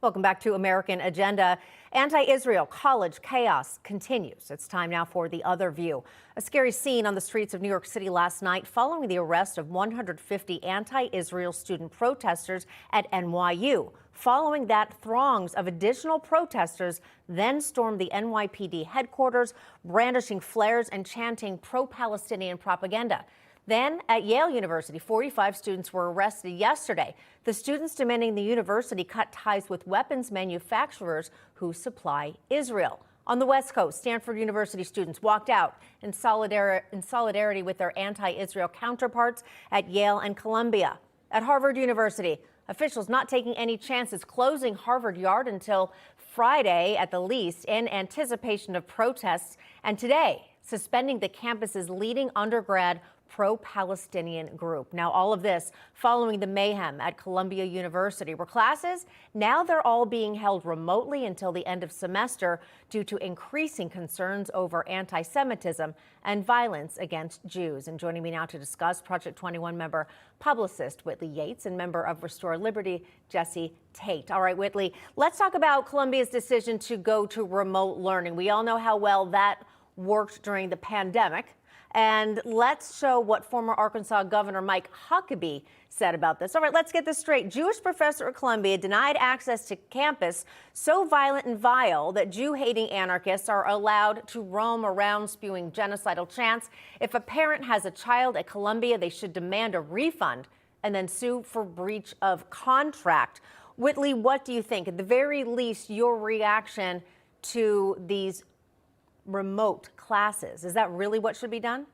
Welcome back to American Agenda. Anti-Israel college chaos continues. It's time now for The Other View. A scary scene on the streets of New York City last night following the arrest of 150 anti-Israel student protesters at NYU. Following that, throngs of additional protesters then stormed the NYPD headquarters, brandishing flares and chanting pro-Palestinian propaganda. Then, at Yale University, 45 students were arrested yesterday. The students demanding the university cut ties with weapons manufacturers who supply Israel. On the West Coast, Stanford University students walked out in solidarity with their anti-Israel counterparts at Yale and Columbia. At Harvard University, officials not taking any chances, closing Harvard Yard until Friday at the least in anticipation of protests, and today suspending the campus's leading undergrad pro-Palestinian group. Now, all of this following the mayhem at Columbia University, where classes, now they're all being held remotely until the end of semester due to increasing concerns over anti-Semitism and violence against Jews. And joining me now to discuss, Project 21 member, publicist Whitley Yates, and member of Restore Liberty, Jesse Tate. All right, Whitley, let's talk about Columbia's decision to go to remote learning. We all know how well that worked during the pandemic. And let's show what former Arkansas Governor Mike Huckabee said about this. All right, let's get this straight. Jewish professor at Columbia denied access to campus so violent and vile that Jew-hating anarchists are allowed to roam around spewing genocidal chants. If a parent has a child at Columbia, they should demand a refund and then sue for breach of contract. Whitley, what do you think? At the very least, your reaction to these remote classes, is that really what should be done?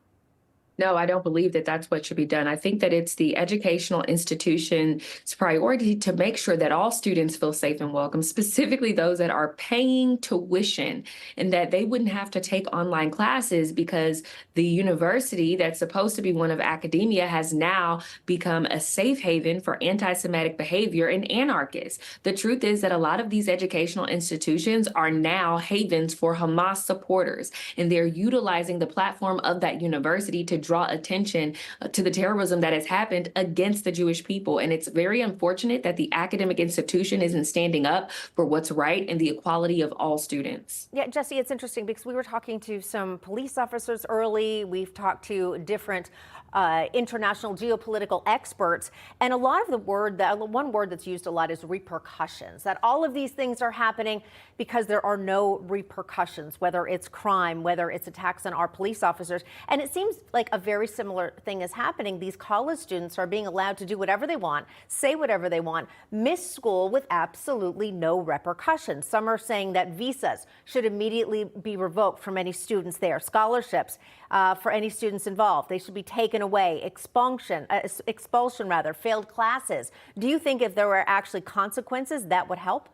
No, I don't believe that that's what should be done. I think that it's the educational institution's priority to make sure that all students feel safe and welcome, specifically those that are paying tuition, and that they wouldn't have to take online classes because the university that's supposed to be one of academia has now become a safe haven for anti-Semitic behavior and anarchists. The truth is that a lot of these educational institutions are now havens for Hamas supporters, and they're utilizing the platform of that university to draw attention to the terrorism that has happened against the Jewish people. And it's very unfortunate that the academic institution isn't standing up for what's right and the equality of all students. Yeah, Jesse, it's interesting because we were talking to some police officers early. We've talked to different international geopolitical experts, and a lot of the one word that's used a lot is repercussions, that all of these things are happening because there are no repercussions, whether it's crime, whether it's attacks on our police officers. And it seems like a very similar thing is happening. These college students are being allowed to do whatever they want, say whatever they want, miss school with absolutely no repercussions. Some are saying that visas should immediately be revoked from any students there, scholarships for any students involved. They should be taken away, expulsion, failed classes. Do you think if there were actually consequences, that would help?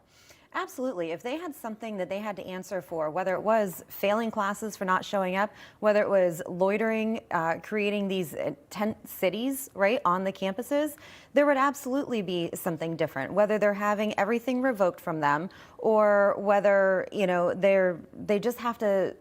Absolutely. If they had something that they had to answer for, whether it was failing classes for not showing up, whether it was loitering, creating these tent cities, right, on the campuses, there would absolutely be something different, whether they're having everything revoked from them or whether, you know, they just have to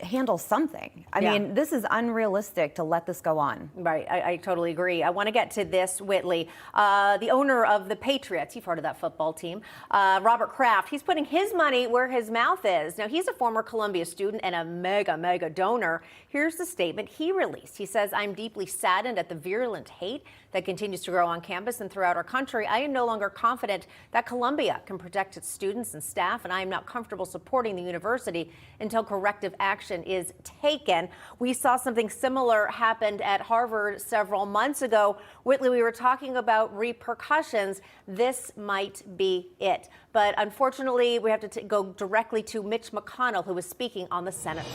handle something. I mean, this is unrealistic to let this go on. Right. I totally agree. I want to get to this, Whitley. The owner of the Patriots, you've heard of that football team, Robert Kraft, he's putting his money where his mouth is. Now, he's a former Columbia student and a mega donor. Here's the statement he released. He says, "I'm deeply saddened at the virulent hate that continues to grow on campus and throughout our country. I am no longer confident that Columbia can protect its students and staff, and I am not comfortable supporting the university until corrective action is taken." We saw something similar happened at Harvard several months ago. Whitley, we were talking about repercussions. This might be it. But unfortunately, we have to go directly to Mitch McConnell, who was speaking on the Senate.